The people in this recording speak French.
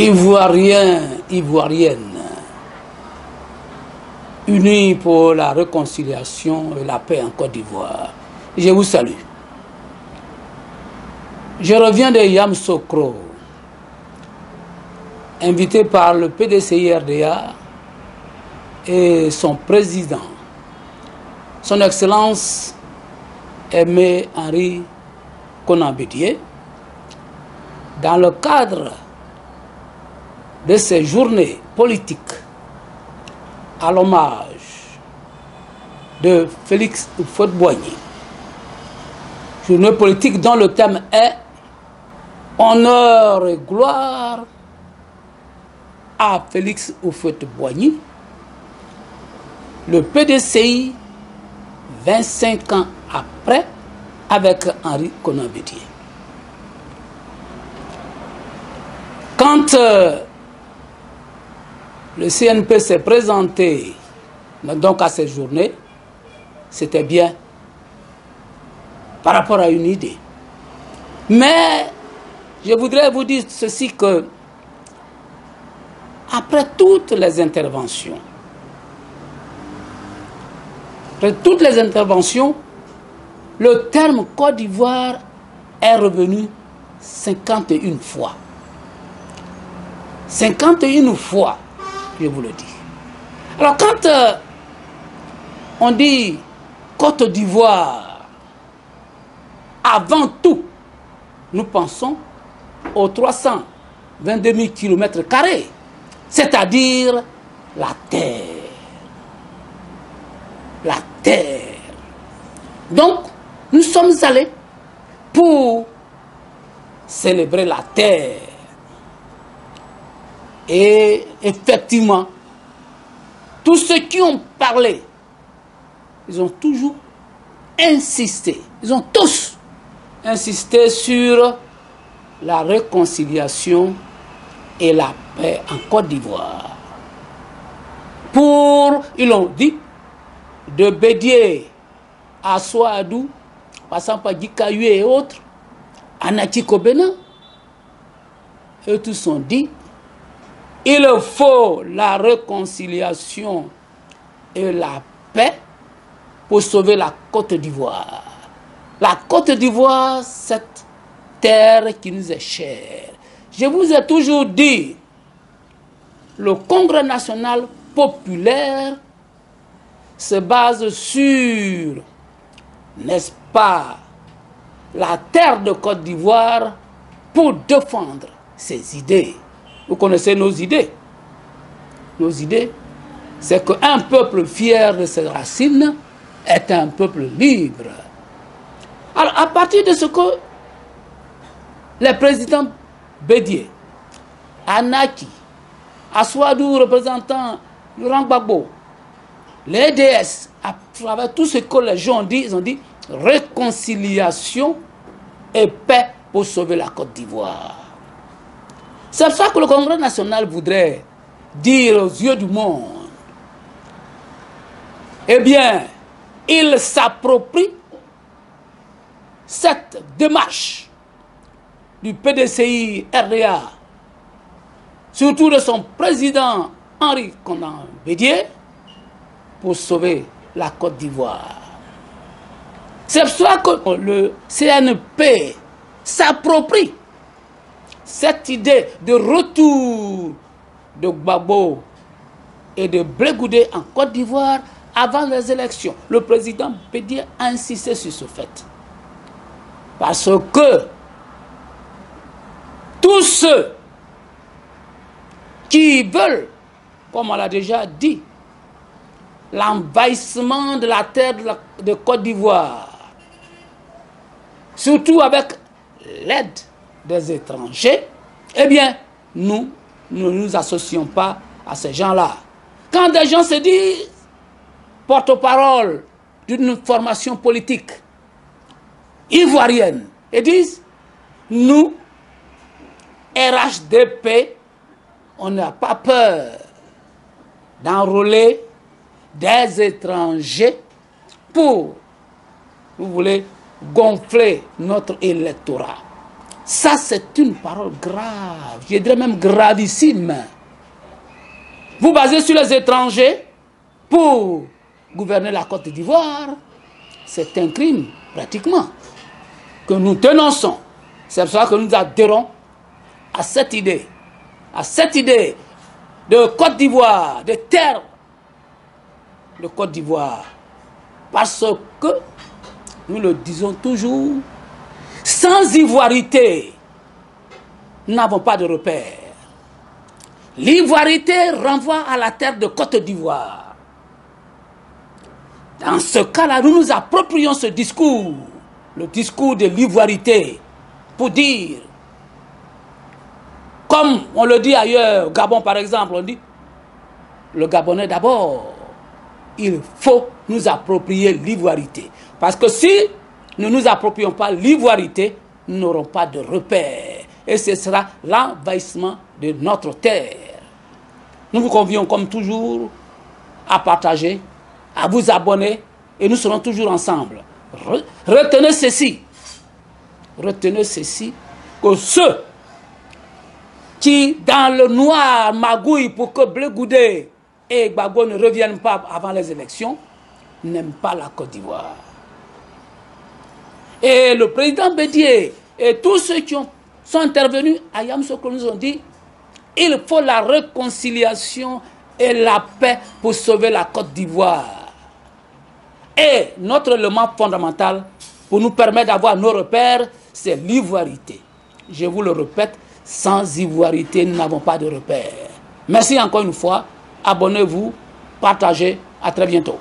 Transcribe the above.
Ivoiriens, Ivoiriennes, unis pour la réconciliation et la paix en Côte d'Ivoire, je vous salue. Je reviens de Yamoussoukro, invité par le PDCI-RDA et son président, son Excellence Aimé Henri Konan Bédié, dans le cadre de ces journées politiques à l'hommage de Félix Houphouët-Boigny. Journée politique dont le thème est honneur et gloire à Félix Houphouët-Boigny, le PDCI 25 ans après avec Henri Konan Bédié. Quand le CNP s'est présenté donc à cette journée, c'était bien par rapport à une idée. Mais je voudrais vous dire ceci que après toutes les interventions, le terme Côte d'Ivoire est revenu 51 fois. 51 fois, je vous le dis. Alors quand on dit Côte d'Ivoire, avant tout, nous pensons aux 322 000 km², c'est-à-dire la terre. La terre. Donc, nous sommes allés pour célébrer la terre. Et effectivement, tous ceux qui ont parlé, ils ont toujours insisté, ils ont tous insisté sur la réconciliation et la paix en Côte d'Ivoire. Ils ont dit, de Bédié à Souadou, passant par Dikayou et autres, Anatiko Bénin, eux tous ont dit, il faut la réconciliation et la paix pour sauver la Côte d'Ivoire. La Côte d'Ivoire, cette terre qui nous est chère. Je vous ai toujours dit, le Congrès national populaire se base sur, n'est-ce pas, la terre de Côte d'Ivoire pour défendre ses idées. Vous connaissez nos idées. Nos idées, c'est qu'un peuple fier de ses racines est un peuple libre. Alors, à partir de ce que les présidents Bédié, Anaki, Aswadou, représentant Laurent Gbagbo, les DS, à travers tout ce que les gens ont dit, ils ont dit réconciliation et paix pour sauver la Côte d'Ivoire. C'est ça que le Congrès national voudrait dire aux yeux du monde. Eh bien, il s'approprie cette démarche du PDCI-RDA, surtout de son président Henri Konan Bédié, pour sauver la Côte d'Ivoire. C'est pour ça que le CNP s'approprie cette idée de retour de Gbagbo et de Blé Goudé en Côte d'Ivoire avant les élections. Le président Bédié a insisté sur ce fait. Parce que tous ceux qui veulent, comme on l'a déjà dit, l'envahissement de la terre de Côte d'Ivoire, surtout avec l'aide des étrangers, eh bien, nous ne nous associons pas à ces gens-là. Quand des gens se disent porte-parole d'une formation politique ivoirienne et disent, nous, RHDP, on n'a pas peur d'enrôler des étrangers pour, vous voulez, gonfler notre électorat. Ça, c'est une parole grave, je dirais même gravissime. Vous basez sur les étrangers pour gouverner la Côte d'Ivoire, c'est un crime, pratiquement, que nous dénonçons. C'est pour ça que nous adhérons à cette idée de Côte d'Ivoire, de terre de Côte d'Ivoire. Parce que, nous le disons toujours, sans ivoirité, nous n'avons pas de repère. L'ivoirité renvoie à la terre de Côte d'Ivoire. Dans ce cas-là, nous nous approprions ce discours, le discours de l'ivoirité, pour dire, comme on le dit ailleurs, au Gabon par exemple, on dit, le Gabonais d'abord, il faut nous approprier l'ivoirité. Parce que si nous ne nous approprions pas l'ivoirité, nous n'aurons pas de repère. Et ce sera l'envahissement de notre terre. Nous vous convions comme toujours à partager, à vous abonner, et nous serons toujours ensemble. Retenez ceci, que ceux qui, dans le noir, magouillent pour que Blé Goudé et Gbagbo ne reviennent pas avant les élections, n'aiment pas la Côte d'Ivoire. Et le président Bédié et tous ceux qui sont intervenus à Yamoussoukro nous ont dit il faut la réconciliation et la paix pour sauver la Côte d'Ivoire. Et notre élément fondamental pour nous permettre d'avoir nos repères, c'est l'ivoirité. Je vous le répète, sans ivoirité, nous n'avons pas de repères. Merci encore une fois. Abonnez-vous, partagez. À très bientôt.